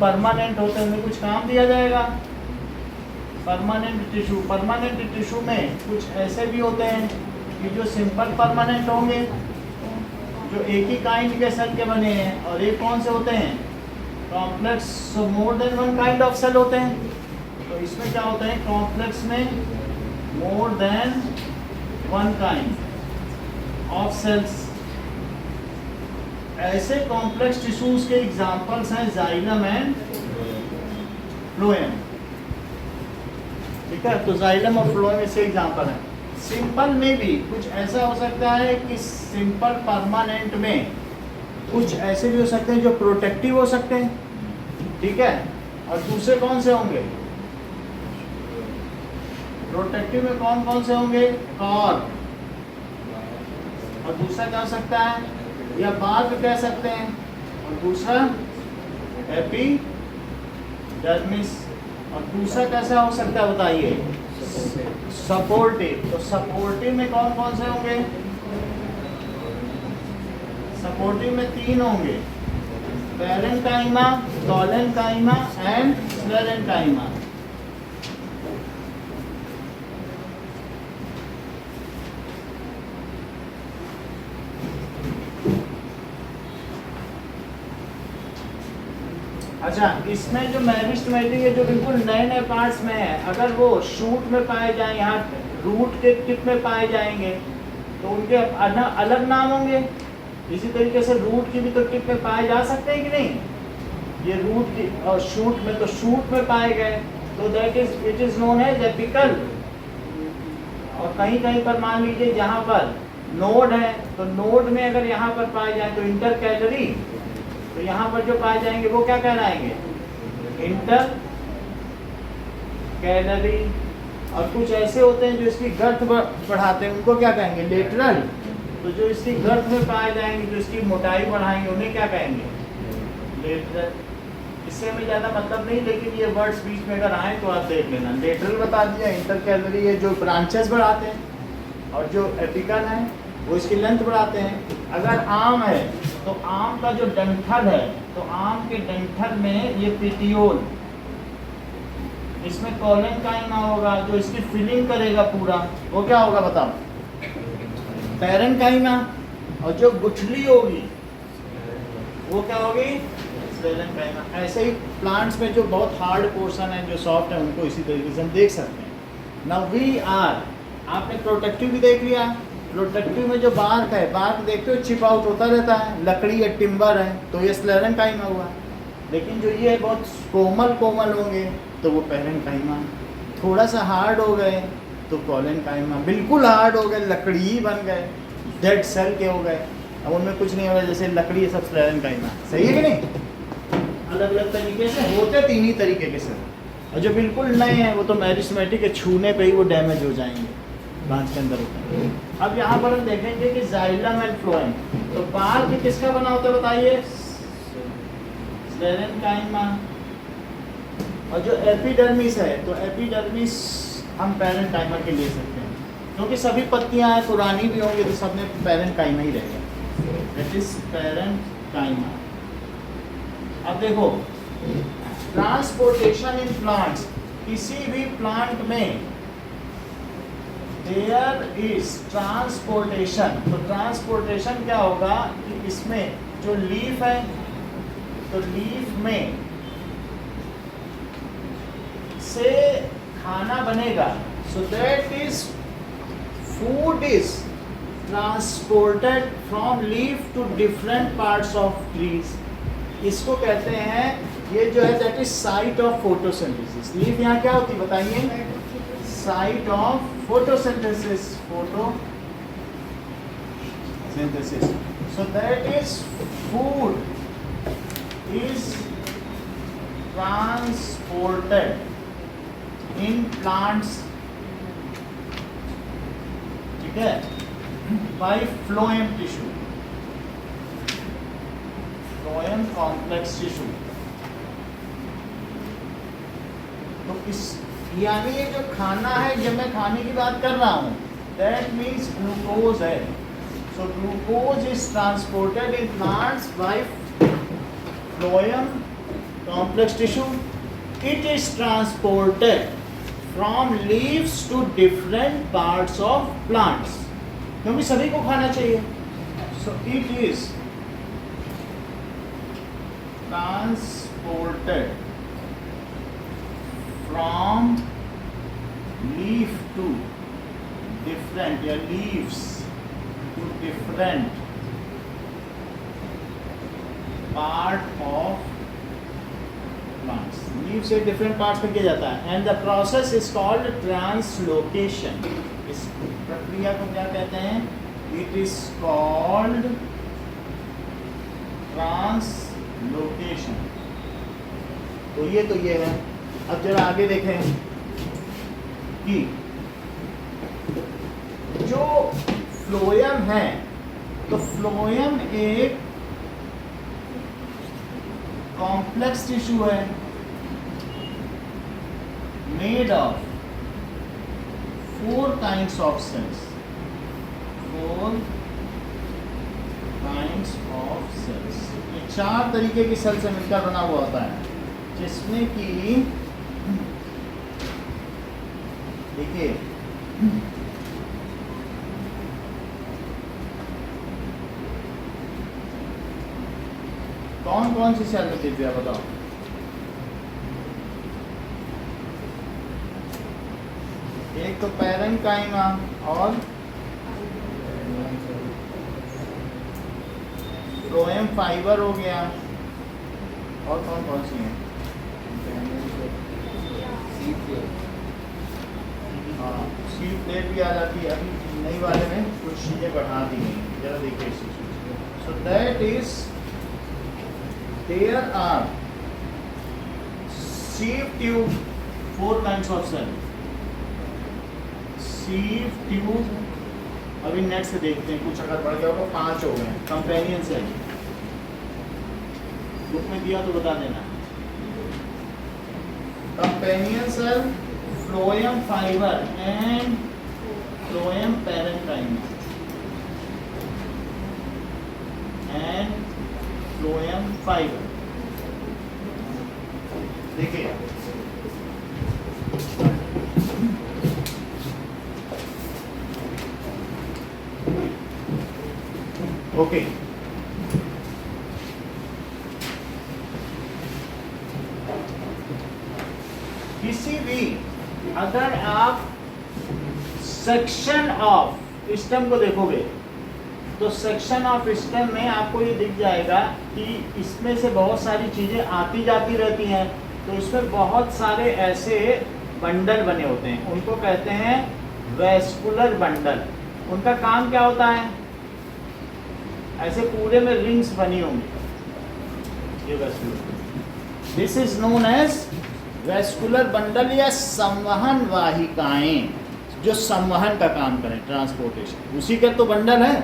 Permanent होते हैं उन्हें कुछ काम दिया जाएगा। परमानेंट टिश्यू में कुछ ऐसे भी होते हैं कि जो सिंपल परमानेंट होंगे, जो एक ही काइंड के सेल के बने हैं, और एक कौन से होते हैं, complex. So more than one kind of cell होते हैं। तो इसमें क्या होता है, कॉम्प्लेक्स में more than one kind of cells. ऐसे कॉम्प्लेक्स टिश्यूज के एग्जांपल्स हैं जाइलम एंड फ्लोएम। ठीक है, तो जाइलम और फ्लोएम इससे एग्जांपल है। सिंपल में भी कुछ ऐसा हो सकता है कि सिंपल परमानेंट में कुछ ऐसे भी हो सकते हैं जो प्रोटेक्टिव हो सकते हैं। ठीक है, और दूसरे कौन से होंगे, प्रोटेक्टिव में कौन कौन से होंगे, कॉर्ड, और दूसरा क्या हो सकता है, या बार्क कह सकते हैं, और दूसरा एपिडर्मिस, और दूसरा कैसा हो सकता है बताइए, सपोर्टिव। तो सपोर्टिव में कौन कौन से होंगे, सपोर्टिव में तीन होंगे, पैरेन्काइमा, कोलेन्काइमा एंड स्क्लेरेन्काइमा। अच्छा, इसमें जो मेरिस्टेमेटिक है जो बिल्कुल नए नए पार्ट्स में है, अगर वो शूट में पाए जाए, यहाँ रूट के टिप में पाए जाएंगे तो उनके अलग नाम होंगे। इसी तरीके से रूट की भी तो टिप में पाए जा सकते हैं कि नहीं, ये रूट की, और शूट में तो शूट में पाए गए तो that is it is known as apical. और कहीं कहीं पर मान लीजिए जहाँ पर नोड है तो नोड में अगर यहाँ पर पाए जाए तो इंटरकैलरी, तो यहाँ पर जो पाए जाएंगे वो क्या कहलाएंगे, इंटर कैलरी। और कुछ ऐसे होते हैं जो इसकी गर्थ बढ़ाते हैं, उनको क्या कहेंगे, लेटरल। तो जो इसकी गर्थ में पाए जाएंगे, जो इसकी मोटाई बढ़ाएंगे, उन्हें क्या कहेंगे, लेटरल। इससे हमें ज़्यादा मतलब नहीं, लेकिन ये वर्ड्स बीच में अगर आए तो आप देख लेना। लेटरल बता दिया, इंटर कैलरी है जो ब्रांचेस बढ़ाते हैं, और जो एपिकल है वो इसकी लेंथ बढ़ाते हैं। अगर आम है तो आम का जो डंठल है, तो आम के डंठल में ये पिटियोल, इसमें कोलेन्काइमा होगा जो इसकी फिलिंग करेगा पूरा, वो क्या होगा बताओ, पैरेन्काइमा। और जो गुठली होगी वो क्या होगी, स्क्लेरेन्काइमा। ऐसे ही प्लांट्स में जो बहुत हार्ड पोर्शन है, जो सॉफ्ट है, उनको इसी तरीके से हम देख सकते हैं। नाउ वी आर, आपने प्रोटेक्टिव भी देख लिया। प्रोटेक्टिव में जो बार्क है, बार्क देखते हो चिप आउट होता रहता है, लकड़ी है, टिम्बर है, तो ये स्क्लेरेन्काइमा हुआ। लेकिन जो ये बहुत कोमल होंगे तो वो पैरेन्काइमा। थोड़ा सा हार्ड हो गए तो कोलेन्काइमा। बिल्कुल हार्ड हो गए, लकड़ी ही बन गए, डेड सेल के हो गए, अब उनमें कुछ नहीं हो रहा, जैसे लकड़ी है, सब स्क्लेरेन्काइमा। सही है कि नहीं, अलग अलग तरीके से होते तीन ही तरीके के सेल। और जो बिल्कुल नए हैं वो तो मेरिस्टेमेटिक है, छूने पे ही वो डैमेज हो जाएंगे, ब्रांच के अंदर होता है। अब यहाँ पर हम देखेंगे कि जाइलम एंड फ्लोएम। तो बार्क किसका बना होता है बताइए, स्क्लेरेन्काइमा। और जो एपिडर्मिस है, तो एपिडर्मिस हम पैरेन्काइमा के ले सकते हैं, क्योंकि सभी पत्तियां हैं, पुरानी भी होंगी तो सब में पैरेन्काइमा ही रहेगा, दैट इज पैरेन्काइमा। अब देखो, ट्रांसपोर्टेशन इन प्लांट्स, किसी भी प्लांट में देयर इज ट्रांसपोर्टेशन। तो ट्रांसपोर्टेशन क्या होगा कि इसमें जो लीफ है, तो लीफ में से खाना बनेगा, so that is food is transported from leaf to different parts of trees. इसको कहते हैं, ये जो है that is site of photosynthesis. Leaf यहाँ क्या होती है बताइए, site of photosynthesis, photosynthesis. So that is food is transported in plants, ठीक है, by phloem tissue, phloem complex tissue. तो इस यानी ये जो खाना है, जब मैं खाने की बात कर रहा हूँ, दैट मीन्स ग्लूकोज है। So glucose is transported in plants by phloem complex tissue, it is transported from leaves to different parts of plants, क्योंकि सभी को खाना चाहिए. So it is transported from leaf to different, या leaves to different part of plants. Leave से different parts में किया जाता है. And the process is called translocation. इस प्रक्रिया को क्या कहते हैं? It is called translocation. तो ये है. अब जरा आगे देखें कि जो फ्लोएम है, तो फ्लोएम एक कॉम्प्लेक्स टिश्यू है made of 4 kinds of cells. 4 kinds of cells. ये 4 तरीके की सेल से मिलकर बना हुआ होता है, जिसमें कि देखिए कौन कौन सी सेल में दिव्या बताओ? एक तो पैरेन्काइमा और फ्लोएम फाइबर हो गया. और कौन कौन सी हैं? हाँ, सीड प्लेट भी आ जाती है. अभी नई वाले में कुछ चीज़ें बढ़ा दी गई. जरा देखिए इस चीज़. So that is there are sieve tube, 4 kinds of cell. sieve tube अभी नेक्स्ट देखते हैं, कुछ अगर बढ़ गया होगा. 5 हो गए. कंपेनियन सेल बुक में दिया तो बता देना. Companion cell, phloem fibre and phloem parenchyma and phloem fibre. देखिए ओके. किसी भी अगर आप सेक्शन ऑफ स्टेम को देखोगे तो सेक्शन ऑफ स्टेम में आपको ये दिख जाएगा कि इसमें से बहुत सारी चीज़ें आती जाती रहती हैं. तो इसमें बहुत सारे ऐसे बंडल बने होते हैं, उनको कहते हैं वेस्कुलर बंडल. उनका काम क्या होता है? ऐसे पूरे में रिंग्स बनी होंगी. ये vascular, this is known as vascular bundle या संवहन वाहिकाएं, जो संवहन का काम करें, ट्रांसपोर्टेशन. उसी का तो बंडल है.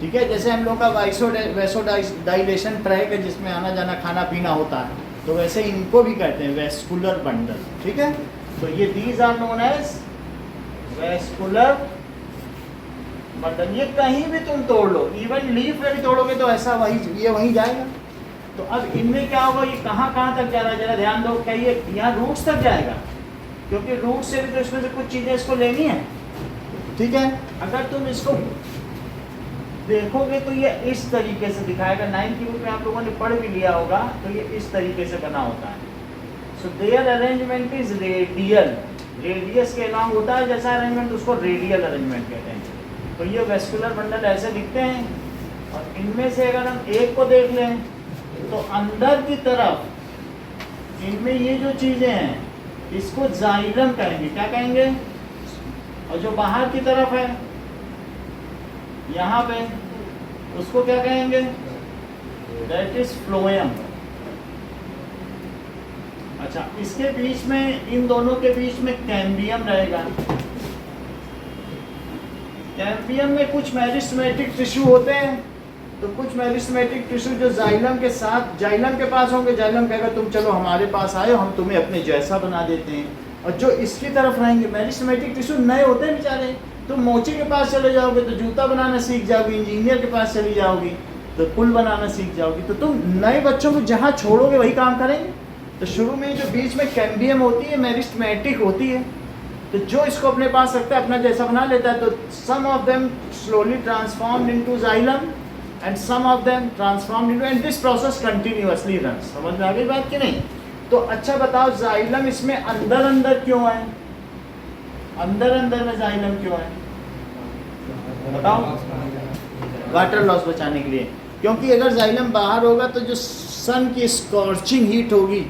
ठीक है, जैसे हम लोग का वैसोडाइलेशन ट्रैक है जिसमें आना जाना खाना पीना होता है, तो वैसे इनको भी कहते हैं वेस्कुलर बंडल. ठीक है, तो ये these are known as vascular bundle. ये कहीं भी तुम तोड़ लो, इवन लीफ में भी तोड़ोगे तो ऐसा ये वहीं जाएगा. तो अब इनमें क्या होगा? ये कहाँ तक जा रहा है? जरा ध्यान दो. क्या ये यहाँ रूट्स तक जाएगा? क्योंकि रूट से भी तो इसमें से कुछ चीज़ें इसको लेनी है. ठीक है, अगर तुम इसको देखोगे तो ये इस तरीके से दिखाएगा. 9th की बुक में आप लोगों ने पढ़ भी लिया होगा. तो ये इस तरीके से बना होता है. So their arrangement is radial. Radius के अलावा होता है जैसा अरेंजमेंट, उसको रेडियल अरेंजमेंट कहते हैं. तो ये वेस्कुलर बंडल ऐसे दिखते हैं. और इनमें से अगर हम एक को देख लें तो अंदर की तरफ इनमें ये जो चीज़ें हैं इसको जाइलम कहेंगे. क्या कहेंगे? और जो बाहर की तरफ है यहाँ पे, उसको क्या कहेंगे? That is phloem. अच्छा, इसके बीच में, इन दोनों के बीच में कैम्बियम रहेगा. कैम्बियम में कुछ मेरिस्टेमेटिक टिश्यू होते हैं. तो कुछ मेरिस्टेमेटिक टिश्यू जो जाइलम के साथ, जाइलम के पास होंगे. जाइलम कहेगा तुम चलो हमारे पास आए, हम तुम्हें अपने जैसा बना देते हैं. और जो इसकी तरफ रहेंगे, मेरिस्टेमेटिक टिश्यू नए होते हैं बेचारे. तुम मोची के पास चले जाओगे तो जूता बनाना सीख जाओगी, इंजीनियर के पास चली जाओगी. तो पुल बनाना सीख जाओगी। तो तुम नए बच्चों को जहाँ छोड़ोगे वही काम करेंगे। तो शुरू में जो बीच में कैम्बियम होती है मेरिस्टेमेटिक होती है, तो जो इसको अपने पास रखता है अपना जैसा बना लेता है। तो some of them slowly transformed into xylem and some of them transformed into, and this process continuously runs. समझ में आ गई बात कि नहीं? तो अच्छा बताओ, जाइलम इसमें अंदर अंदर क्यों है? अंदर अंदर में जाइलम क्यों है बताओ? वाटर लॉस बचाने के लिए। क्योंकि अगर जाइलम बाहर होगा तो जो सन की स्कॉर्चिंग हीट होगी,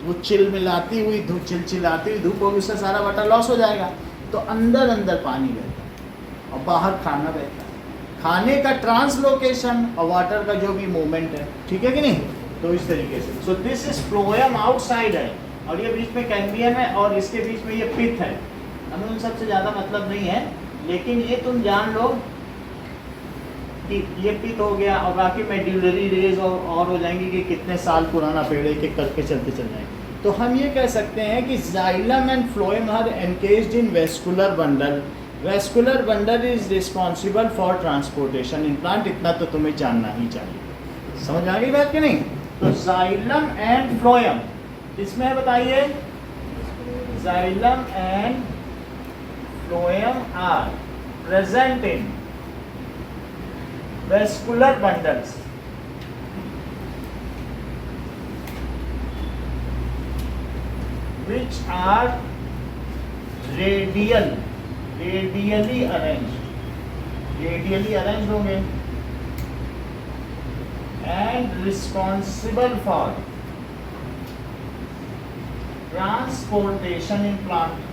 वो चिलमिलाती हुई धूप, चिलचिलाती हुई धूप होगी, उससे सारा वाटर लॉस हो जाएगा। तो अंदर अंदर पानी बहता है और बाहर खाना बहता है। खाने का ट्रांसलोकेशन और वाटर का जो भी मूवमेंट है, ठीक है कि नहीं? तो इस तरीके से so this is phloem outside है, और ये बीच में कैम्बियम है, और इसके बीच में ये पिथ है। हमें उन सबसे ज़्यादा मतलब नहीं है, लेकिन ये तुम जान लो कि ये पिथ हो गया, और बाकी मेड्यूलरी रेज और हो जाएंगी कि कितने साल पुराना पेड़ है कि करके चलते चल जाएंगे। तो हम ये कह सकते हैं कि xylem and phloem are encased in vascular bundle. Vascular bundle is responsible for transportation in plant. इतना तो तुम्हें जानना ही चाहिए। समझ आ गई बात कि नहीं? तो जाइलम एंड फ्लोएम इसमें है, बताइए। Xylem and phloem are present in vascular bundles which are radially arranged होंगे and responsible for transportation in plant।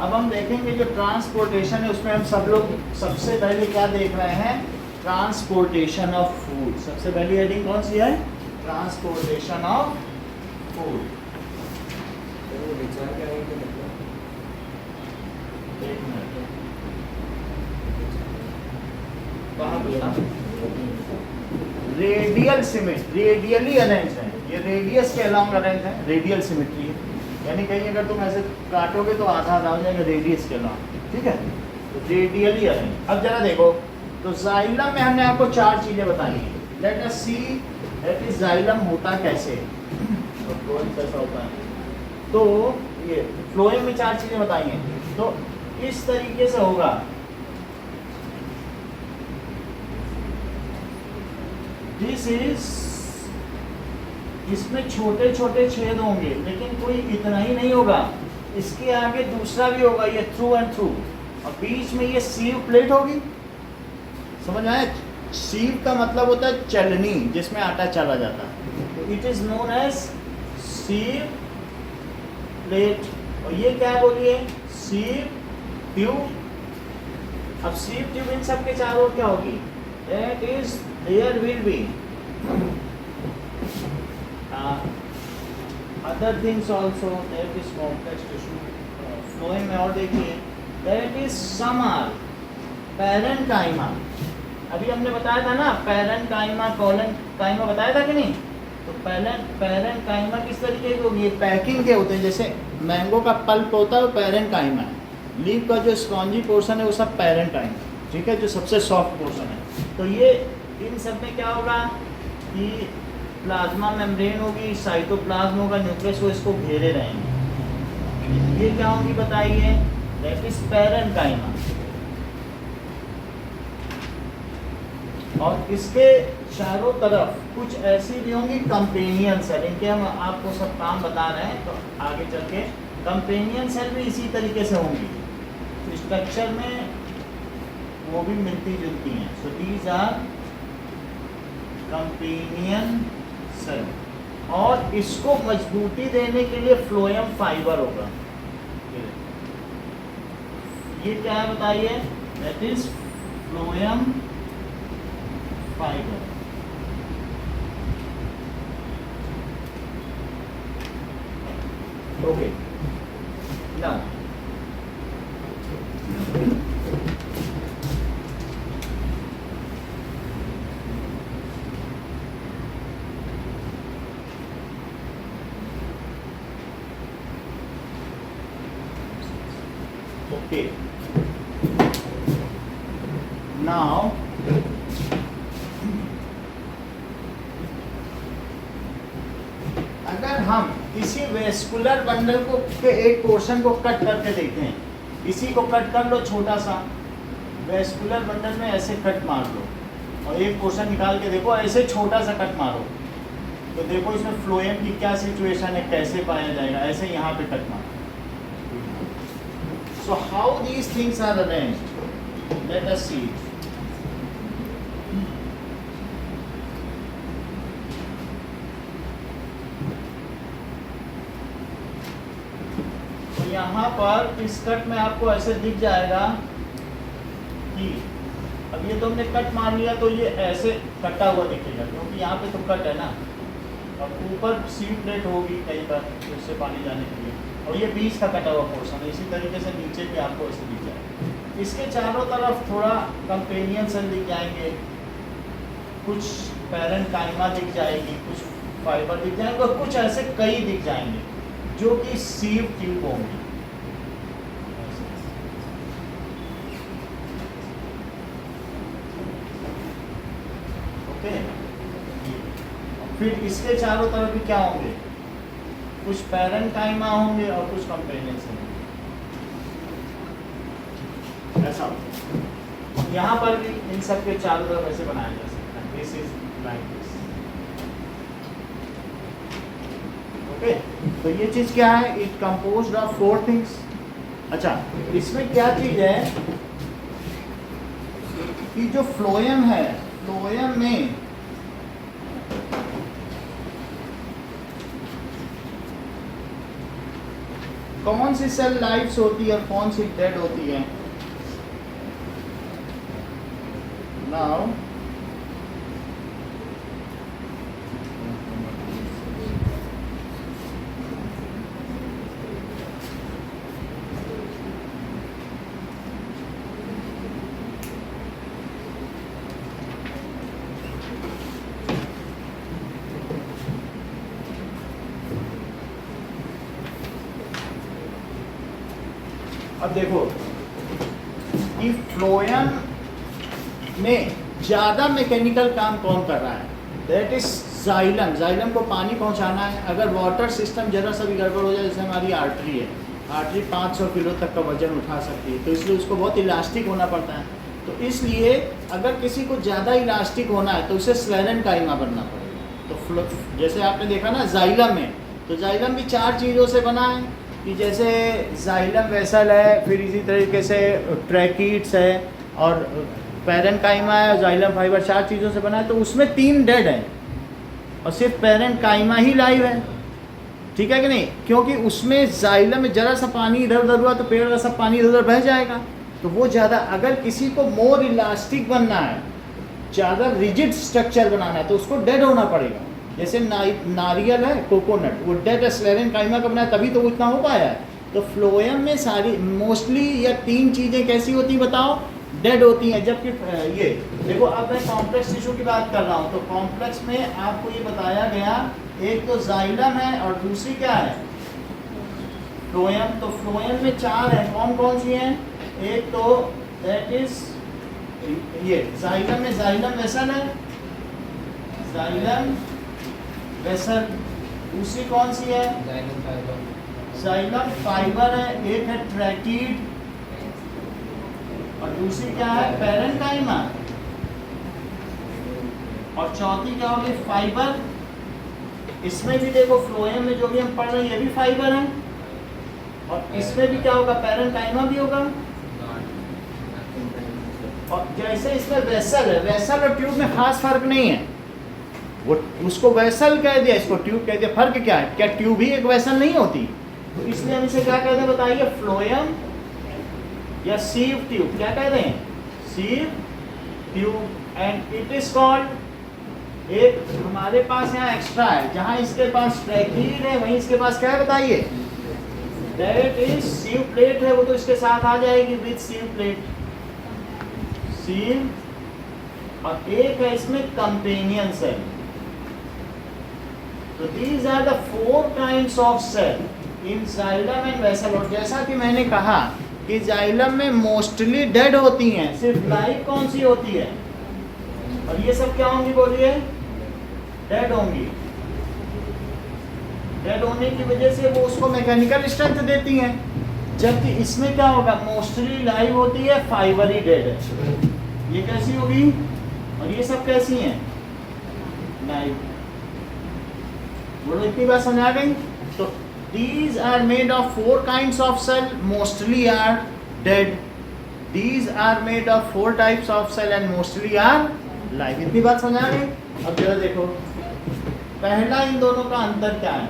अब हम देखेंगे जो ट्रांसपोर्टेशन है उसमें हम सब लोग सबसे पहले क्या देख रहे हैं? Transportation of food. सबसे पहली हेडिंग कौन सी है? Transportation of food. एक minute, radial symmetry, radially arrange है, ये रेडियस के अलोंग अरेंज है, रेडियल सिमेट्री है। यानी कहीं अगर तुम ऐसे काटोगे तो आधा आधा हो जाएगा रेडियस के अलावा, ठीक है? तो रेडियली अरेंज। अब जरा देखो, तो जाइलम में हमने आपको 4 चीजें बताई हैं। Late us see that is xylem होता कैसे, तो फ्लोएम कैसा होता है। तो ये फ्लोएम में 4 चीजें बताई हैं। तो इस तरीके से होगा, दिस इज, इसमें छोटे छोटे छेद होंगे, लेकिन कोई इतना ही नहीं होगा, इसके आगे दूसरा भी होगा, ये थ्रू एंड थ्रू, और बीच में ये सीव प्लेट होगी। समझ आए? सीव का मतलब होता है चलनी, जिसमें आटा चला जाता है। It is known as sieve plate. और ये क्या बोलिए? Sieve tube. अब सीव ट्यूब इन सब के चारों क्या होगी? That is there will be other things also, that is complex tissue flowing में। और देखिए, that is some are parenchyma। अभी हमने बताया था ना, parenchyma collenchyma बताया था कि नहीं? तो parenchyma किस तरीके के होगी? पैकिंग के होते हैं, जैसे मैंगो का पल्प होता है वो parenchyma है, लीफ का जो स्पॉन्जी पोर्शन है वो सब parenchyma, ठीक है, जो सबसे सॉफ्ट पोर्शन है। तो ये इन सब में क्या होगा कि प्लाज्मा मेम्ब्रेन होगी, साइटोप्लाज्म होगा, न्यूक्लियस वो इसको घेरे रहेंगे। ये क्या होगी बताइए? That is parenchyma. और इसके चारों तरफ कुछ ऐसी भी होंगी कंपेनियन सेल। इनके हम आपको सब काम बता रहे हैं, तो आगे चल के कंपेनियन सेल भी इसी तरीके से होंगी, स्ट्रक्चर में वो भी मिलती जुलती हैं। So these are companion cell. और इसको मजबूती देने के लिए फ्लोएम फाइबर होगा। ये क्या है बताइए? That is phloem fibre. Okay, now okay, now अगर हम इसी वेस्कुलर बंडल को के एक पोर्शन को कट करके देखें, इसी को कट कर लो छोटा सा, वेस्कुलर बंडल में ऐसे कट मार लो और एक पोर्शन निकाल के देखो, ऐसे छोटा सा कट मारो तो देखो इसमें फ्लोएम की क्या सिचुएशन है, कैसे पाया जाएगा। ऐसे यहाँ पे कट मारो। So how these things are arranged, let us see. यहाँ पर इस कट में आपको ऐसे दिख जाएगा कि अब ये तो हमने कट मार लिया तो ये ऐसे कटा हुआ दिखेगा, क्योंकि यहाँ पे तो कट है ना, और ऊपर सील प्लेट होगी कहीं पर उससे पानी जाने के लिए, और ये बीच का कटा हुआ पोर्शन है। इसी तरीके से नीचे भी आपको ऐसे दिख जाएगा। इसके चारों तरफ थोड़ा कंपेनियन सेल दिख जाएंगे, कुछ पैरेन्काइमा दिख जाएगी, कुछ फाइबर दिख जाएंगे, और कुछ ऐसे कई दिख जाएंगे जो कि सीव ट्यूब होंगी। ओके, फिर इसके चारों तरफ भी क्या होंगे, कुछ पैरेन्काइमा होंगे और कुछ कंपेनियंस होंगे। ऐसा यहाँ पर भी इन सब के चारों तरफ ऐसे बनाया जा सकता है। This is like this. Okay, तो ये चीज क्या है, इट कंपोज्ड ऑफ 4 थिंग्स। अच्छा, इसमें क्या चीज है कि जो फ्लोएम है, फ्लोएम में कौन सी सेल लाइव्स होती है और कौन सी डेड होती है। नाउ अब देखो कि फ्लोएम में ज़्यादा मैकेनिकल काम कौन कर रहा है, दैट इज जाइलम। जाइलम को पानी पहुंचाना है। अगर वाटर सिस्टम जरा सा भी गड़बड़ हो जाए, जैसे हमारी आर्टरी है, आर्टरी 500 किलो तक का वजन उठा सकती है, तो इसलिए उसको बहुत इलास्टिक होना पड़ता है। तो इसलिए अगर किसी को ज़्यादा इलास्टिक होना है तो उसे स्लेरेनकाइमा बनना पड़ेगा। तो जैसे आपने देखा ना जाइलम में, तो जाइलम भी 4 चीज़ों से बना है कि जैसे जाइलम वेसल है, फिर इसी तरीके से ट्रैकीट्स है और पैरेन्काइमा है, जाइलम फाइबर, 4 चीज़ों से बना है। तो उसमें 3 डेड हैं और सिर्फ पैरेन्काइमा ही लाइव है। ठीक है कि नहीं, क्योंकि उसमें जाइलम में जरा सा पानी इधर उधर हुआ तो पेड़ का सब पानी इधर उधर बह जाएगा। तो वो ज़्यादा, अगर किसी को मोर इलास्टिक बनना है, ज़्यादा रिजिड स्ट्रक्चर बनाना है, तो उसको डेड होना पड़ेगा। जैसे नारियल है, कोकोनट, वो डेड स्लेरेनकाइमा का बनाया तभी तो वो इतना हो पाया है। तो फ्लोएम में सारी मोस्टली या 3 चीज़ें कैसी होती बताओ, डेड होती हैं। जबकि ये देखो, अब मैं कॉम्प्लेक्स टिश्यू की बात कर रहा हूँ, तो कॉम्प्लेक्स में आपको ये बताया गया, एक तो जाइलम है और दूसरी क्या है, फ्लोएम। तो फ्लोएम में 4 है, कौन कौन सी हैं, एक तो दैट इज ये जाइलम में जाइलम वेसल है, जाइलम वेसल। दूसरी कौन सी है, जाइलम फाइबर है, एक है ट्रैकीड और दूसरी क्या है, पैरेन्काइमा, और चौथी क्या होगी, फाइबर। इसमें भी देखो फ्लोएम में जो भी हम पढ़ रहे हैं ये भी फाइबर है, और इसमें भी क्या होगा, पैरेन्काइमा भी होगा। और जैसे इसमें वेसल है, वेसल और ट्यूब में खास फर्क नहीं है, वो उसको वेसल कह दिया, इसको ट्यूब कह दिया। फर्क क्या है, क्या ट्यूब ही एक वेसल नहीं होती? तो इसलिए हम इसे क्या कहते हैं बताइए, फ्लोएम या सीव ट्यूब। क्या कहते हैं, सीव tube. And it is called, एक हमारे पास यहाँ एक्स्ट्रा है, जहाँ इसके पास ट्रैकीड है वहीं इसके पास क्या है बताइए, दैट इज सीव प्लेट है, वो तो इसके साथ आ जाएगी विद सीव प्लेट, सीव। और एक है इसमें कंपेनियन सेल। तो these are the 4 kinds of cell in xylem and vessel। और जैसा कि मैंने कहा कि जाइलम में मोस्टली डेड होती हैं, सिर्फ लाइव कौन सी होती है, और ये सब क्या होंगी बोलिए, डेड होंगी। डेड होने की वजह से वो उसको मैकेनिकल स्ट्रेंथ देती हैं, जबकि इसमें क्या होगा, मोस्टली लाइव होती है, फाइबर ही डेड है। ये कैसी होगी, और ये सब कैसी हैं, लाइव। बोलो इतनी बात समझ आ गई। तो these are made of 4 kinds of cell, mostly are dead. These are made of 4 types of cell and mostly are live. इतनी बात समझ आ गई। अब जरा देखो पहला इन दोनों का अंतर क्या है,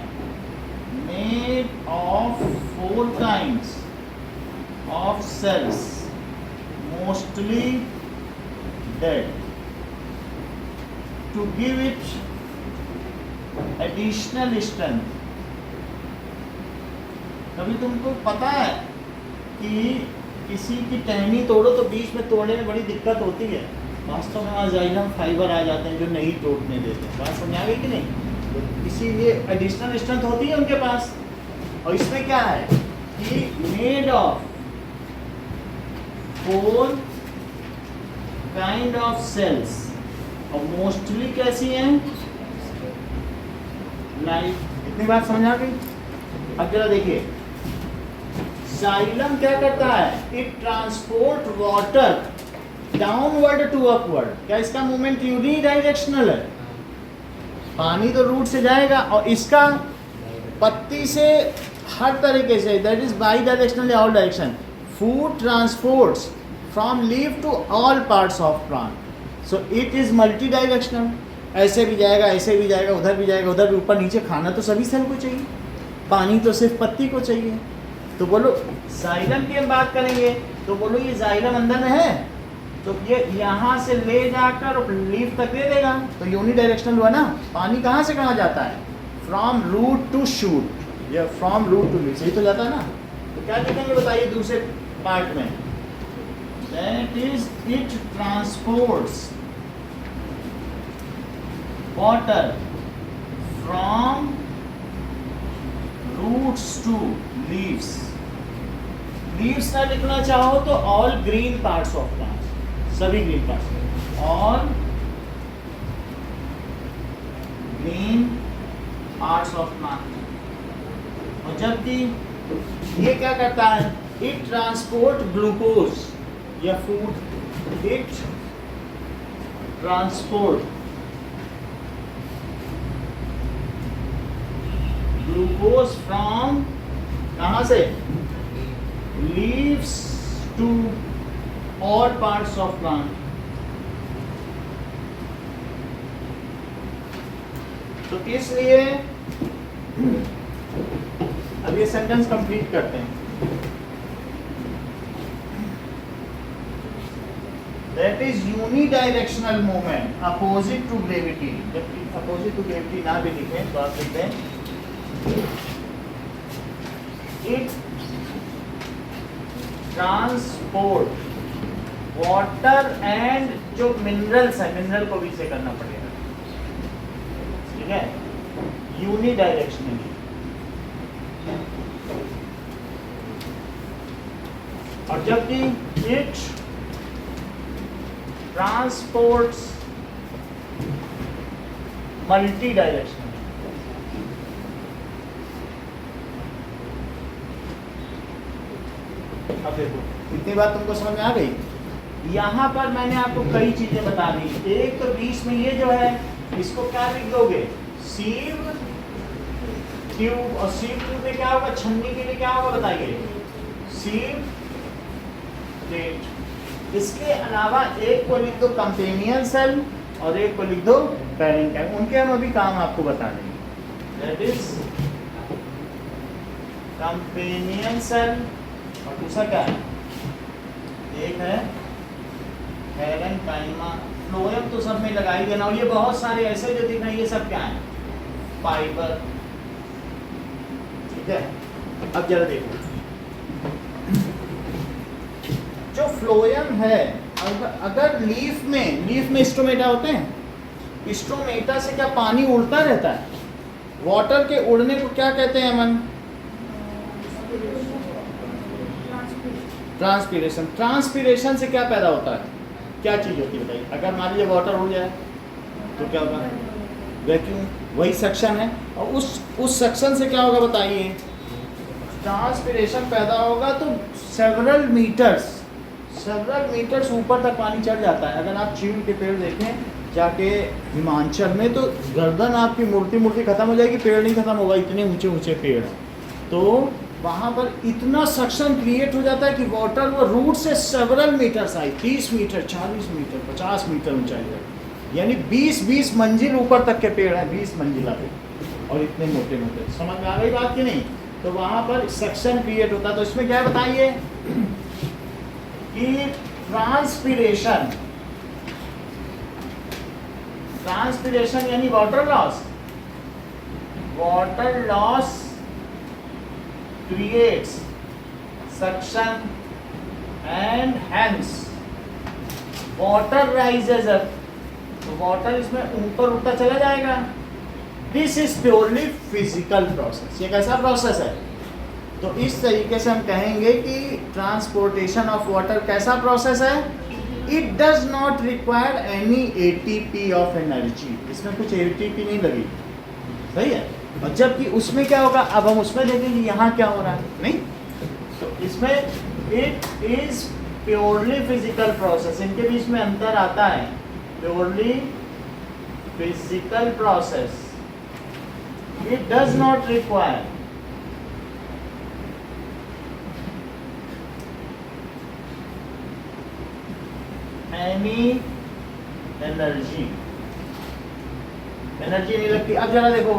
made of 4 kinds of cells, mostly dead, to give it additional strength. कभी तुमको पता है कि किसी की टहनी तोड़ो तो बीच में तोड़ने में बड़ी दिक्कत होती है, वास्तव में वहाँ जाइलम फाइबर आ जाते हैं जो नहीं टूटने देते। बात समझ आ गई कि नहीं। तो इसीलिए एडिशनल स्ट्रेंथ होती है उनके पास। और इसमें क्या है कि made of 4 kind of cells, और मोस्टली कैसी हैं, लाइव। इतनी बात समझ आ गई। अब जरा देखिए जाइलम क्या करता है, it transport water downward to upward. क्या इसका मूवमेंट यूनिडायरेक्शनल है, पानी तो रूट से जाएगा और इसका पत्ती से हर तरीके से, that is bidirectional all direction. Food transports from leaf to all parts of plant, so it is multidirectional. ऐसे भी जाएगा, ऐसे भी जाएगा, उधर भी जाएगा, उधर भी, ऊपर नीचे। खाना तो सभी सेल को चाहिए, पानी तो सिर्फ पत्ती को चाहिए। तो बोलो जाइलम की हम बात करेंगे तो बोलो ये जाइलम अंदर में है, तो ये यहाँ से ले जाकर लीफ तक दे देगा, तो यूनिडायरेक्शनल हुआ ना। पानी कहाँ से कहाँ जाता है, फ्रॉम रूट टू शूट, या फ्रॉम रूट टू लीफ, सही तो जाता है ना। तो क्या लिखेंगे बताइए दूसरे पार्ट में, that is it transports water from roots to leaves. Leaves ना लिखना चाहो तो all green parts of plant, सभी green parts, all green parts of plant। और जबकि ये क्या करता है, it transport glucose या food, it transport glucose from कहाँ से, leaves to all parts of plant. तो इसलिए अब ये सेंटेंस कंप्लीट करते हैं। That is unidirectional movement opposite to gravity. जबकि अपोजिट टू ग्रेविटी ना भी लिखें तो आप लिखते हैं it transport water and जो मिनरल्स है, मिनरल को भी से करना पड़ेगा, ठीक है, यूनिडायरेक्शनली। और जबकि it transports मल्टी डायरेक्शनल। अब देखो इतनी बात तुमको समझ में आ गई। यहाँ पर मैंने आपको कई चीजें बता दी। एक तो बीच में ये जो है इसको क्या लिख दोगे, सीव ट्यूब, और सीव ट्यूब में क्या होगा, छन्नी के लिए क्या होगा बताइए, सीव प्लेट। इसके अलावा एक को लिख दो कंपेनियन सेल और एक को लिख दो पैरेंटाइम। उनके हम अभी काम आपको बता देंगे, दैट इज कंपेनियन सेल और दूसरा क्या है, एक है पैरेंकाइमा। फ्लोएम तो सब में लगा ही देना। और ये बहुत सारे ऐसे जो दिख रहे हैं ये सब क्या है, फाइबर, ठीक है। अब जरा देखो जो फ्लोएम है, अगर लीफ में स्टोमेटा होते हैं, स्टोमेटा से क्या पानी उड़ता रहता है, वाटर के उड़ने को क्या कहते हैं अमन, ट्रांसपीरेशन, ट्रांसपीरेशन से क्या पैदा होता है, क्या चीज़ होती है बताइए। अगर मान लीजिए वाटर उड़ जाए तो क्या होगा, वैक्यूम, वही सक्शन है। और उस सक्शन से क्या होगा बताइए, ट्रांसपीरेशन पैदा होगा। तो सेवरल मीटर्स ऊपर तक पानी चढ़ जाता है। अगर आप चीड़ के पेड़ देखें जाके हिमाचल में, तो गर्दन आपकी मूर्ति खत्म हो जाएगी, पेड़ नहीं खत्म होगा, इतने ऊंचे ऊंचे पेड़ हैं। तो वहाँ पर इतना सक्शन क्रिएट हो जाता है कि वाटर वो रूट से सेवरल मीटर्स आई, 30 मीटर, 40 मीटर, 50 मीटर ऊंचाई है, यानी 20 मंजिल ऊपर तक के पेड़ हैं, 20 मंजिला पे, और इतने मोटे मोटे। समझ में आ गई बात कि नहीं। तो वहाँ पर सक्शन क्रिएट होता है। तो इसमें क्या बताइए कि ट्रांसपीरेशन यानी water loss creates suction and hence water rises up। तो वाटर इसमें ऊपर उठता चला जाएगा। This is purely physical process. ये कैसा प्रोसेस है, तो इस तरीके से हम कहेंगे कि ट्रांसपोर्टेशन ऑफ वाटर कैसा प्रोसेस है। It does not require any ATP of energy, इसमें कुछ एटीपी नहीं लगी, सही है। और जबकि उसमें क्या होगा, अब हम उसमें देखेंगे यहाँ क्या हो रहा है, नहीं। तो इसमें it is purely physical process, इनके बीच में अंतर आता है। Purely physical process, it does not require any energy नहीं लगती। अब जरा देखो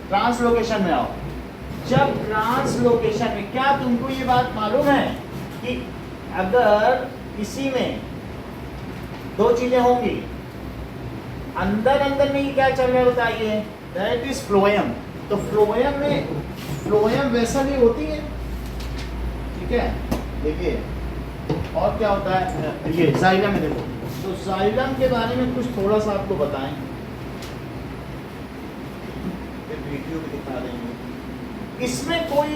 ट्रांसलोकेशन में आओ। जब ट्रांसलोकेशन में, क्या तुमको ये बात मालूम है कि अगर इसी में दो चीजें होंगी, अंदर में ये क्या चल रहा है बताइए, दैट इज फ्लोएम। तो फ्लोएम में फ्लोएम वेसल ही होती है, ठीक है। देखिए और क्या होता है, ये जाइलम में देखो। तो जाइलम के बारे में कुछ थोड़ा सा आपको बताएं, वीडियो भी दिखा देंगे। इसमें कोई,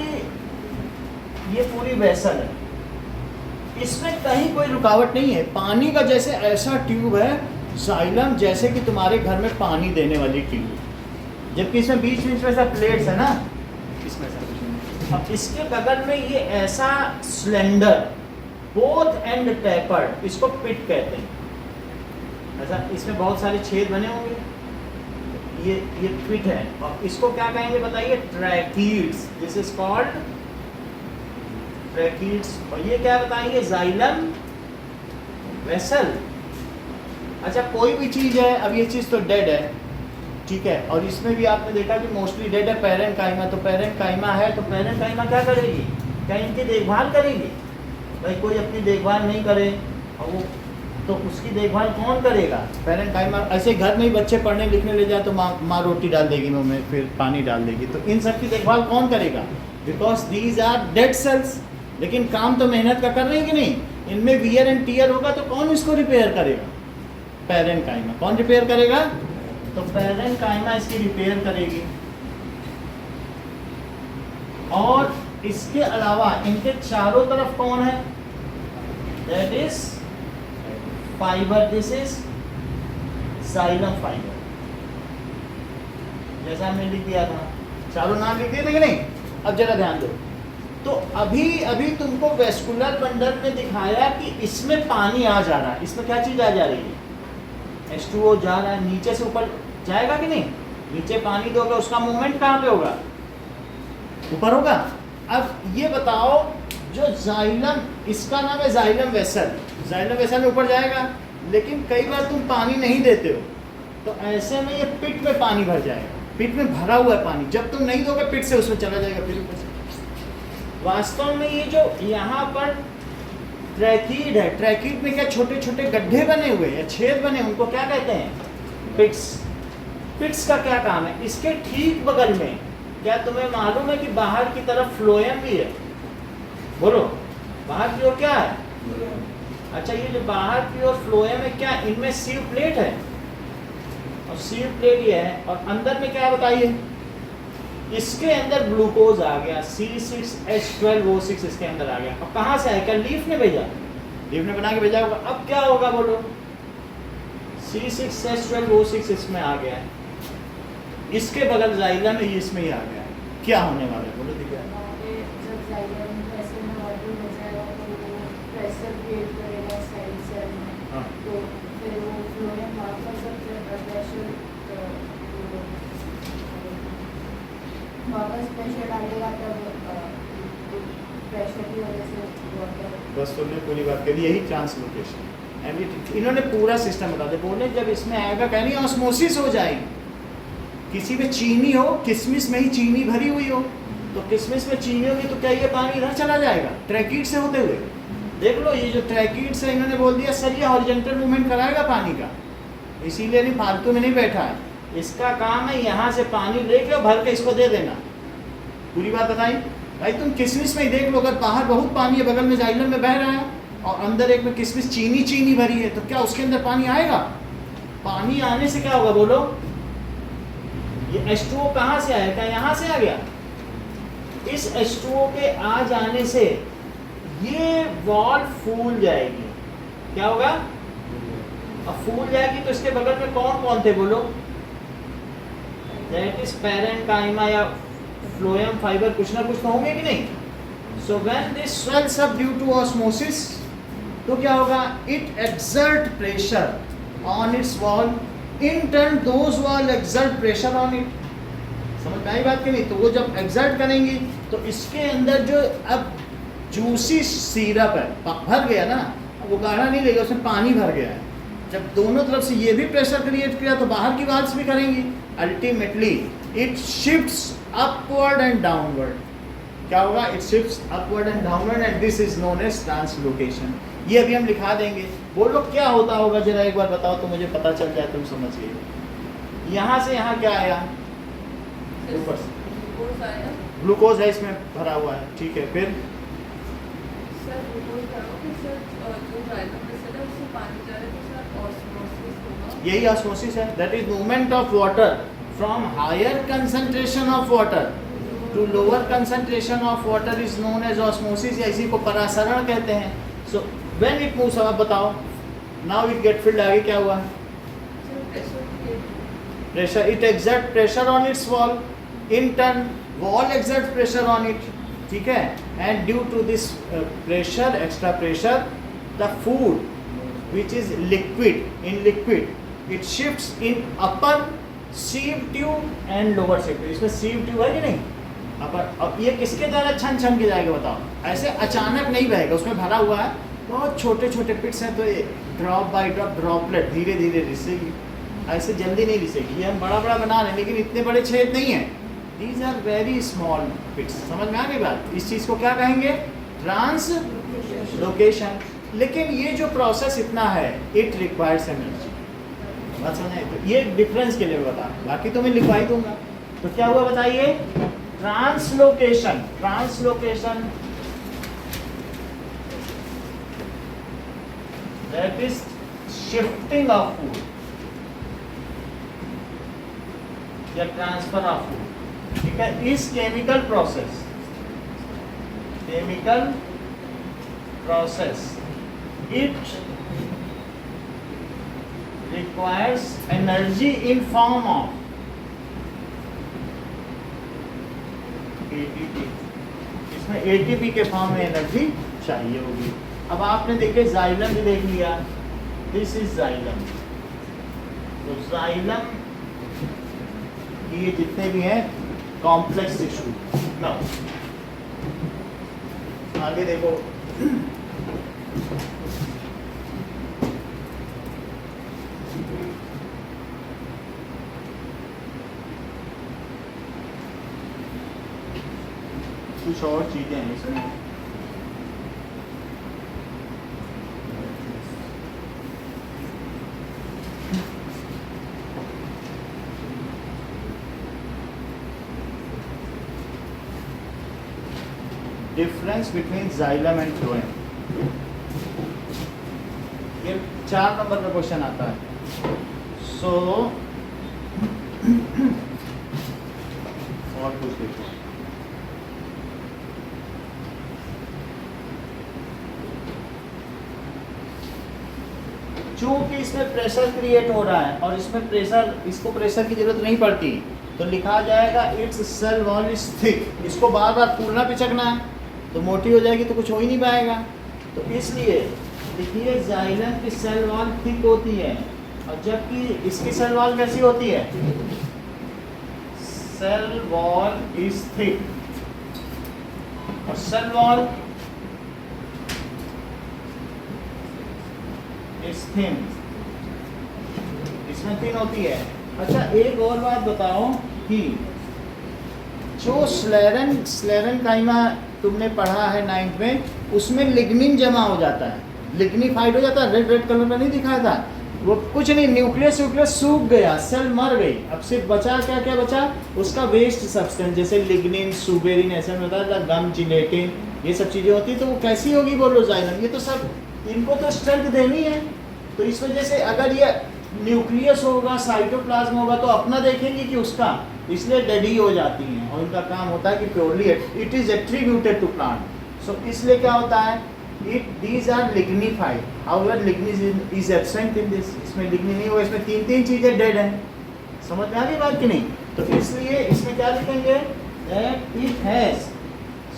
ये पूरी वेसल है, इसमें कहीं कोई रुकावट नहीं है। पानी का जैसे ऐसा ट्यूब है जाइलम, जैसे कि तुम्हारे घर में पानी देने वाली ट्यूब, जबकि इसमें बीच में ऐसा प्लेट्स है ना, इसमें ऐसा कुछ नहीं। अब इसके बगल में ये ऐसा सिलेंडर, बोथ एंड टेपर्ड, इसको पिट कहते हैं। ऐसा इसमें बहुत सारे छेद बने होंगे, ये पिट है। और इसको क्या कहेंगे बताइए, tracheids. This is called tracheids. और ये क्या बताएंगे, जाइलम वेसल। अच्छा कोई भी चीज़ है, अब ये चीज़ तो डेड है, ठीक है, और इसमें भी आपने देखा कि मोस्टली डेड है पैरेन्काइमा। तो पैरेन्काइमा है, तो पैरेन्काइमा क्या करेगी, क्या इनकी देखभाल करेगी। भाई कोई अपनी देखभाल नहीं करे और वो, तो उसकी देखभाल कौन करेगा, पैरेन्काइमा। ऐसे घर में ही बच्चे पढ़ने लिखने ले जाए तो माँ रोटी डाल देगी मुँह में, फिर पानी डाल देगी। तो इन सब की देखभाल कौन करेगा, because these are dead cells. लेकिन काम तो मेहनत का कर रही है कि नहीं, इनमें वियर एंड टीयर होगा तो कौन इसको रिपेयर करेगा, पैरेन्काइमा। कौन रिपेयर करेगा, तो पैरेन्काइमा इसकी रिपेयर करेगी। और इसके अलावा इनके चारों तरफ कौन है, that is fibre. This is xylem fibre, जैसा हमने लिख दिया था, चारों नाम लिख दिए थे कि नहीं। अब जरा ध्यान दो, तो अभी तुमको वेस्कुलर बंडल में दिखाया कि इसमें पानी आ जा रहा है। इसमें क्या चीज़ आ जा रही है, H2O जा रहा है, नीचे से ऊपर जाएगा कि नहीं। नीचे पानी दोगे, उसका मूवमेंट कहाँ पे होगा, ऊपर होगा। अब ये बताओ, जो जाइलम, इसका नाम है जाइलम वेसल, जाइलम वेसल में ऊपर जाएगा। लेकिन कई बार तुम पानी नहीं देते हो, तो ऐसे में ये पिट में पानी भर जाएगा, पिट में भरा हुआ है पानी। जब तुम नहीं दोगे पिट से उसमें चला जाएगा फिर ऊपर से। वास्तव में ये जो यहाँ पर ट्रैकीड है, ट्रैकीड में क्या छोटे छोटे गड्ढे बने हुए या छेद बने, उनको क्या कहते हैं, पिट्स। पिट्स का क्या काम है, इसके ठीक बगल में, क्या तुम्हें मालूम है कि बाहर की तरफ फ्लोएम भी है। बोलो बाहर की ओर क्या है, अच्छा ये जो बाहर की ओर फ्लोएम है, क्या इनमें सीव प्लेट है, और सीव प्लेट ये है। और अंदर में क्या बताइए, इसके अंदर ग्लूकोज आ गया, C6H12O6 इसके अंदर आ गया। अब कहाँ से आया? क्या लीफ ने भेजा? लीफ ने बना के भेजा होगा। अब क्या होगा बोलो? C6H12O6 इसमें आ गया है, इसके बगल जाइलम है, इसमें ही आ गया है। क्या होने वाला है बोलो? दिखा जब जाइलम प्रेशर में वाटर हो जाएगा तो वो प्रेशर क्रिएट करेगा साइड सेल में, हाँ। तो फिर वो फ्लोएम वापस प्रेशर वापस प्रेशर डालेगा, तब प्रेशर की वजह से वाटर। बस तुमने पूरी बात करी, यही ट्रांसलोकेशन। इन्होंने पूरा सिस्टम बता दिया। बोले जब इसमें आएगा कहनी ऑस्मोसिस हो जाएगी। किसी में चीनी हो, किशमिश में ही चीनी भरी हुई हो, तो किशमिश में चीनी होगी तो क्या ये पानी इधर चला जाएगा ट्रैकिड से होते हुए? देख लो ये जो ट्रैकिड से इन्होंने बोल दिया सर ये हॉरिजॉन्टल मूवमेंट कराएगा पानी का, इसीलिए नहीं फालतू में नहीं बैठा है। इसका काम है यहाँ से पानी लेके भर के इसको दे देना। पूरी बात बताई भाई। तुम किशमिश में ही देख लो, अगर बाहर बहुत पानी है, बगल में जाइलम में बह रहा है और अंदर एक में किशमिश चीनी भरी है, तो क्या उसके अंदर पानी आएगा? पानी आने से क्या होगा बोलो? ये H2O कहाँ से आया? क्या यहाँ से आ गया? इस H2O के आ जाने से ये वॉल फूल जाएगी। क्या होगा? अब फूल जाएगी तो इसके बगल में कौन कौन थे बोलो? दैट इज पैरेन्काइमा या फ्लोएम फाइबर, कुछ ना कुछ तो होंगे कि नहीं? So when this swells up due to osmosis, तो क्या होगा? It exert pressure on its wall, in turn those wall exert pressure on it. समझ में आई बात कि नहीं? तो वो जब एक्सर्ट करेंगी तो इसके अंदर जो अब जूसी सिरप है भर गया ना, वो गाढ़ा नहीं लेगा, उसमें पानी भर गया है। जब दोनों तरफ से ये भी प्रेशर क्रिएट किया तो बाहर की वाल्स भी करेंगी। Ultimately it shifts upward and downward. क्या होगा? It shifts upward and downward and this is known as translocation. ये अभी हम लिखा देंगे। बोलो क्या होता होगा जरा एक बार बताओ तो मुझे पता चल जाए, तुम समझ गए। यहाँ से यहाँ क्या आया? ऊपर से ग्लूकोज है इसमें भरा हुआ है, ठीक है। फिर यही ऑस्मोसिस है। That is movement of water from higher concentration of water to lower concentration of water is known as osmosis, या इसी को परासरण कहते हैं। सो व्हेन इट मूव्स, अब बताओ नाउ इट गेट फिल्ड, आगे क्या हुआ? Pressure, it exert pressure on its wall, in turn wall exert pressure on it, ठीक है। And due to this pressure, extra pressure, the food which is liquid, in liquid it shifts in upper sieve tube and lower sieve tube. इसमें sieve tube है कि नहीं? अपर। अब ये किसके द्वारा छन छन के जाएगा बताओ? ऐसे अचानक नहीं बहेगा, उसमें भरा हुआ है, बहुत छोटे छोटे पिट्स हैं, तो ये ड्रॉप बाय ड्रॉप ड्रॉपलेट धीरे धीरे रिसेगी, ऐसे जल्दी नहीं रिसेगी। ये हम बड़ा बड़ा बना रहे हैं लेकिन इतने बड़े छेद नहीं हैं। These are very small pits. समझ में आ गई बात? इस चीज़ को क्या कहेंगे? ट्रांसलोकेशन। लेकिन ये जो प्रोसेस इतना है, इट रिक्वायर्स एनर्जी। बात समझ? तो ये डिफरेंस के लिए बता, बाकी तो मैं लिखवा ही दूंगा। तो क्या हुआ बताइए? Translocation. Translocation that is shifting of food या ट्रांसफर ऑफ फूड, ठीक है। इस chemical process, chemical process it requires energy in form of ATP। इसमें ATP के फॉर्म में एनर्जी चाहिए होगी। अब आपने देखे जाइलम भी देख लिया, दिस इज जाइलम। तो जाइलम ये जितने भी हैं कॉम्प्लेक्स टिश्यू। नाउ आगे देखो, कुछ और चीजें हैं इसमें। Difference between xylem and phloem, ये 4 नंबर का क्वेश्चन आता है। सो और कुछ देखो। चूंकि इसमें प्रेशर क्रिएट हो रहा है और इसमें प्रेशर, इसको प्रेशर की जरूरत नहीं पड़ती, तो लिखा जाएगा its cell wall is thick. इसको बार बार फूलना पिचकना है तो मोटी हो जाएगी तो कुछ हो ही नहीं पाएगा। तो इसलिए देखिए जाइलम की सेल वॉल थिक होती है और जबकि इसकी सेल वॉल कैसी होती है, सेल वॉल इज थिक। और सेल वॉल इज थिन, इसमें थिन होती है। अच्छा एक और बात बताओ कि जो स्लेरेनकाइमा तुमने पढ़ा है 9th में, उसमें लिग्निन जमा हो जाता है, लिग्निफाइड हो जाता है, रेड रेड कलर में नहीं दिखाया था वो, कुछ नहीं, न्यूक्लियस सूख गया, सेल मर गई, अब सिर्फ बचा क्या क्या बचा, उसका वेस्ट सब्सटेंस, जैसे लिग्निन, सुबेरिन, ऐसे में बताया था, गम, जिलेटिन, ये सब चीज़ें होती है। तो वो कैसी होगी बोलो जाइलम, ये तो सब इनको तो स्ट्रेंथ देनी है। तो इस वजह से अगर ये न्यूक्लियस होगा, साइटोप्लाज्म होगा, तो अपना देखेंगे कि उसका, इसलिए डेड ही हो जाती हैं और इनका काम होता है कि purely it is attributed to plant. So इसलिए क्या होता है, these are lignified, however lignin is absent in this, इसमें लिग्निन नहीं होगा, इसमें तीन चीजें डेड हैं। समझ में आ गई बात कि नहीं? तो इसलिए इसमें क्या लिखेंगे, that it has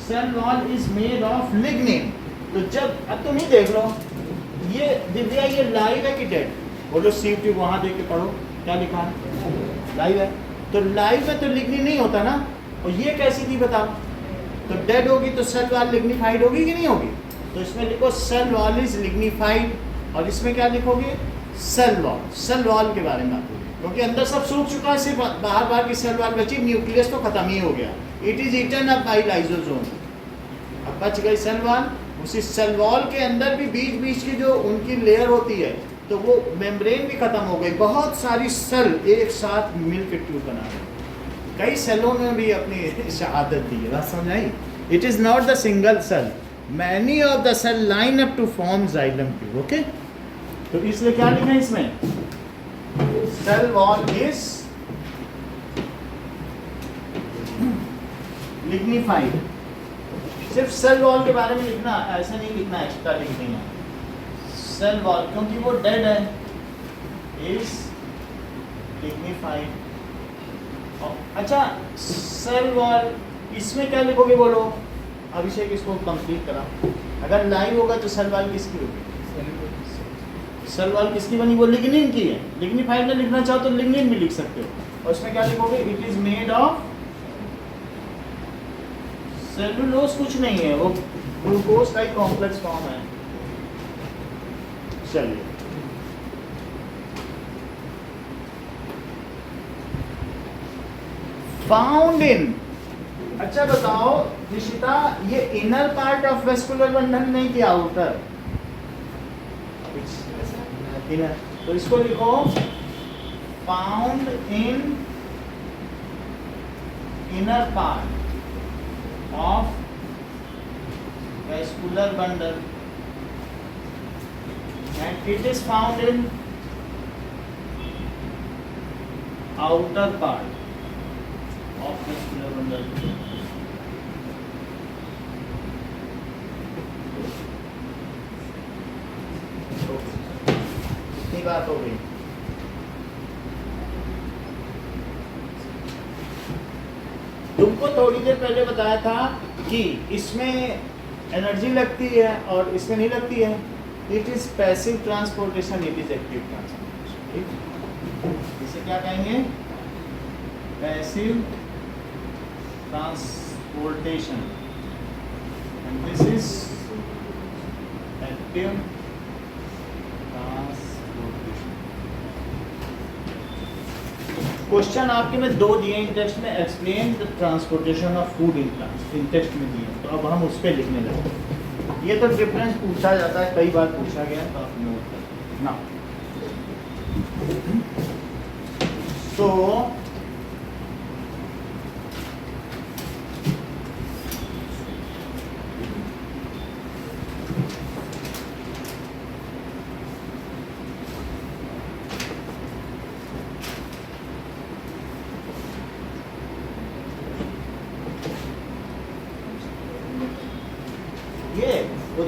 cell wall is made of lignin। तो जब अब तुम ही देख लो, ये दिव्या ये लाइव है कि डेड, बोलो सी ट्यूब वहाँ देख के पढ़ो क्या लिखा है, लाइव है। तो लाइव में तो लिग्निन नहीं होता ना, और ये कैसी थी बताओ, तो डेड होगी तो सेल वॉल लिग्निफाइड होगी कि नहीं होगी? तो इसमें लिखो सेल वॉल इज लिग्निफाइड, और इसमें क्या लिखोगे, सेल वॉल के बारे में बात होगी, क्योंकि अंदर सब सूख चुका है, सिर्फ बाहर की सेल वॉल बची, न्यूक्लियस तो खत्म ही हो गया, it is eaten up by lysosome. अब बच गई सेल वॉल, उसी सेल वॉल के अंदर भी बीच की जो उनकी लेयर होती है, तो वो मेम्ब्रेन भी खत्म हो गई, बहुत सारी सेल एक साथ मिलकर ट्यूब बना रहे। कई सेलों में भी अपनी शहादत दी है, बात समझ आई? It is not the single cell, many of the cell line up to form xylem tube. Okay, तो इसलिए क्या लिखा है इसमें, सेल वॉल इज लिग्निफाइड। सिर्फ सेल वॉल के बारे में लिखना, ऐसे नहीं लिखना, एक्स्ट्रा लिख देना सेल वॉल, क्योंकि वो डेड है, इज लिग्निफाइड। अच्छा सेल वॉल, इसमें क्या लिखोगे बोलो, अभिषेक इसको कंप्लीट करा। अगर लाइव होगा तो सेल वॉल किसकी होगी, सेल वॉल किसकी बनी, वो लिग्निन की है। लिग्निफाइड में लिखना चाहो तो लिग्निन भी लिख सकते हो, और इसमें क्या लिखोगे, it is made of cellulose, कुछ नहीं है, वो ग्लूकोज का ही कॉम्प्लेक्स फॉर्म है। चलिए फाउंड इन, अच्छा बताओ निशिता, ये inner part of vascular bundle नहीं किया, आउटर इनर, तो इसको लिखो found in inner part of vascular bundle and it is found in outer part of vascular bundle। इतनी बात हो गई। तुमको थोड़ी देर पहले बताया था कि इसमें एनर्जी लगती है और इसमें नहीं लगती है, it is passive transportation, it is active transportation. ठीक, इसे क्या कहेंगे, passive transportation, and this is active transportation. Question आपके में 2 दिए इन टेक्स्ट में, explain the transportation of food in plants, in text में दिए, तो अब हम उस पर लिखने लगे। ये तो डिफरेंस पूछा जाता है, कई बार पूछा गया, तो आप नोट करें ना। सो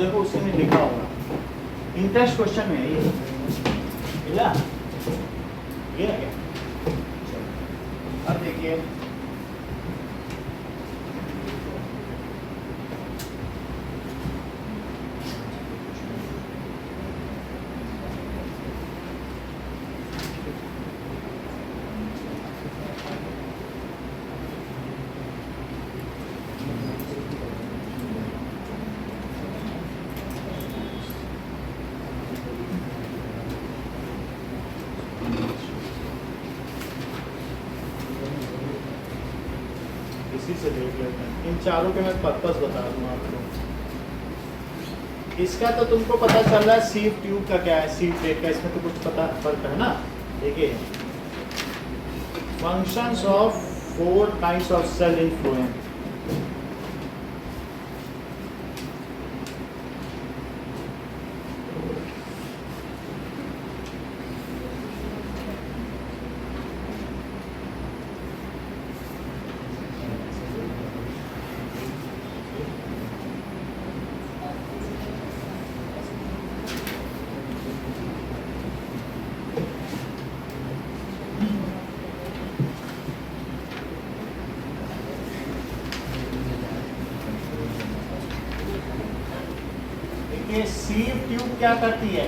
देखो उसमें लिखा होगा, इंटरेस्ट क्वेश्चन में है ये, मिला ये है क्या? चलो, अब देखिए इसी से देख लेते हैं, इन चारों के मैं पर्पस बता दूंगा आपको। इसका तो तुमको पता चल रहा है सीव ट्यूब का क्या है, सीव प्लेट का, इसमें तो कुछ पता फर्क है ना। देखिए functions of 4 kinds of cell in phloem. ये सीव ट्यूब क्या करती है?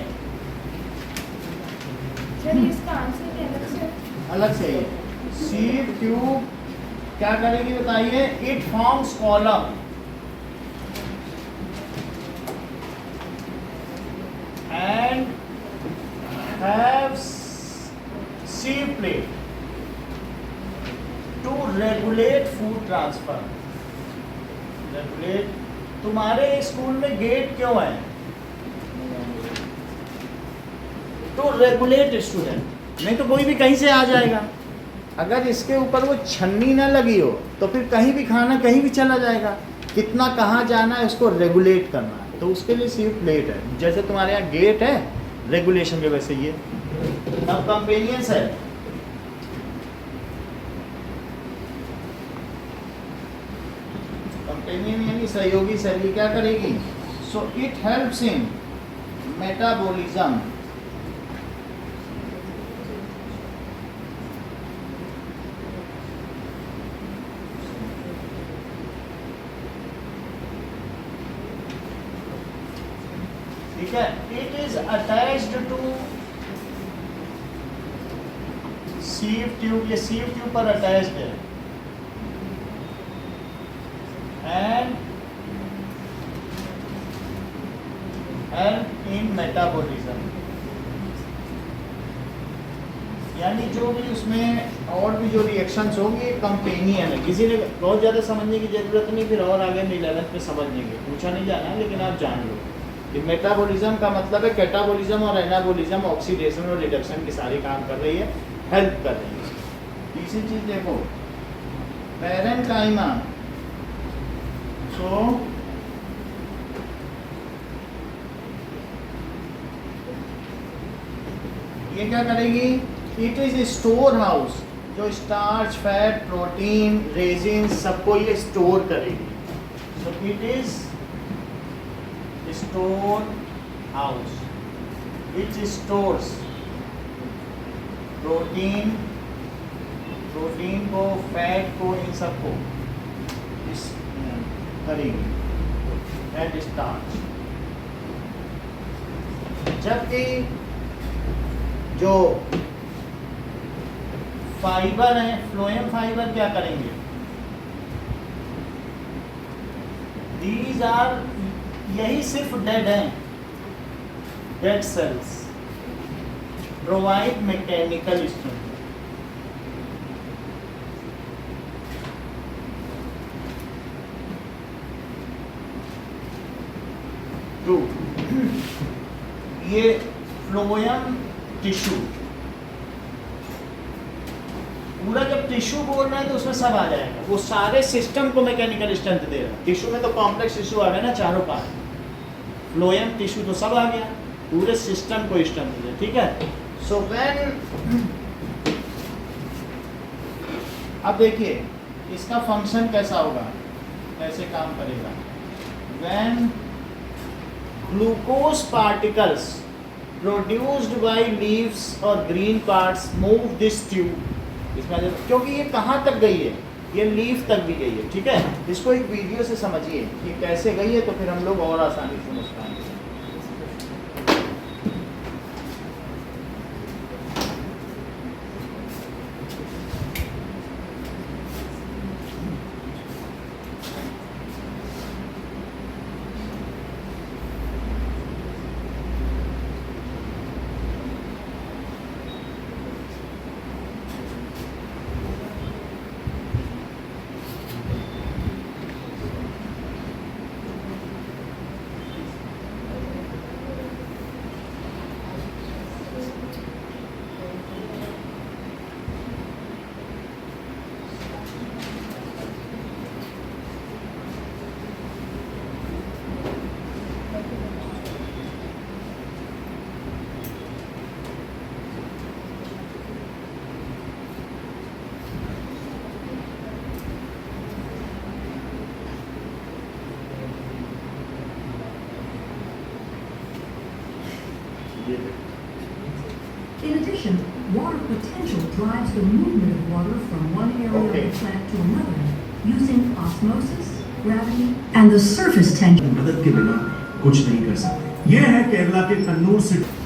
चलिए इसका आंसर क्या अलग से अलग से ये सीव ट्यूब क्या करेगी बताइए? It forms column and have sieve plate to regulate food transfer. Regulate, तुम्हारे स्कूल में गेट क्यों है? टू रेगुलेट स्टूडेंट, नहीं तो कोई भी कहीं से आ जाएगा। अगर इसके ऊपर वो छन्नी ना लगी हो तो फिर कहीं भी खाना कहीं भी चला जाएगा। कितना कहाँ जाना है उसको रेगुलेट करना है, तो उसके लिए सिर्फ प्लेट है। जैसे तुम्हारे यहाँ गेट है रेगुलेशन के, वैसे ये अब कंपेनियंस है। कंपेनियन यानी सहयोगी सेल क्या करेगी? So it helps in metabolism. ठीक है, it is attached to sieve tube, ये सीव ट्यूब पर अटैच्ड है एंड हेल्प इन मेटाबॉलिज्म। यानी जो भी उसमें और भी जो रिएक्शंस होंगे कंपेनियन है। किसी ने बहुत ज़्यादा समझने की जरूरत नहीं, फिर और आगे हम 11th में समझ लेंगे, पूछा नहीं जाना है, लेकिन आप जान लो। मेटाबॉलिज्म का मतलब है कैटाबॉलिज्म और एनाबॉलिज्म, ऑक्सीडेशन और रिडक्शन की सारी काम कर रही है, हेल्प कर रही है। तीसरी चीज देखो पैरेन्काइमा। सो ये क्या करेगी? इट इज स्टोर हाउस, जो स्टार्च, फैट, प्रोटीन, रेजिन सबको ये स्टोर करेगी। So it is store house, which stores protein को, फैट को, इन सबको इस करेगी, एंड स्टार्च। जबकि जो फाइबर है, फ्लोएम फाइबर क्या करेंगे? दीज आर, यही सिर्फ डेड हैं, dead cells, provide mechanical strength. Two, ये फ्लोएम टिश्यू, पूरा जब टिश्यू बोल रहे हैं तो उसमें सब आ जाएगा, वो सारे सिस्टम को मैकेनिकल स्ट्रेंथ दे रहा है। टिश्यू में तो कॉम्प्लेक्स टिश्यू आ गया ना, चारों पार्ट, फ्लोएम टिश्यू तो सब आ गया, पूरे सिस्टम को स्ट्रेंथ दे। ठीक है, सो व्हेन, अब देखिए इसका फंक्शन कैसा होगा, कैसे काम करेगा। When glucose particles produced by leaves or green parts move this tube। इसमें क्योंकि ये कहाँ तक गई है, ये लीफ तक भी गई है, ठीक है। इसको एक वीडियो से समझिए कि कैसे गई है, तो फिर हम लोग और आसानी से समझ पाएंगे। In addition, water potential drives the movement of water from one area of the plant to another using osmosis, gravity, and the surface tension. मदद के बिना कुछ नहीं कर सकते। यह है केरला के कन्नूर सिटी।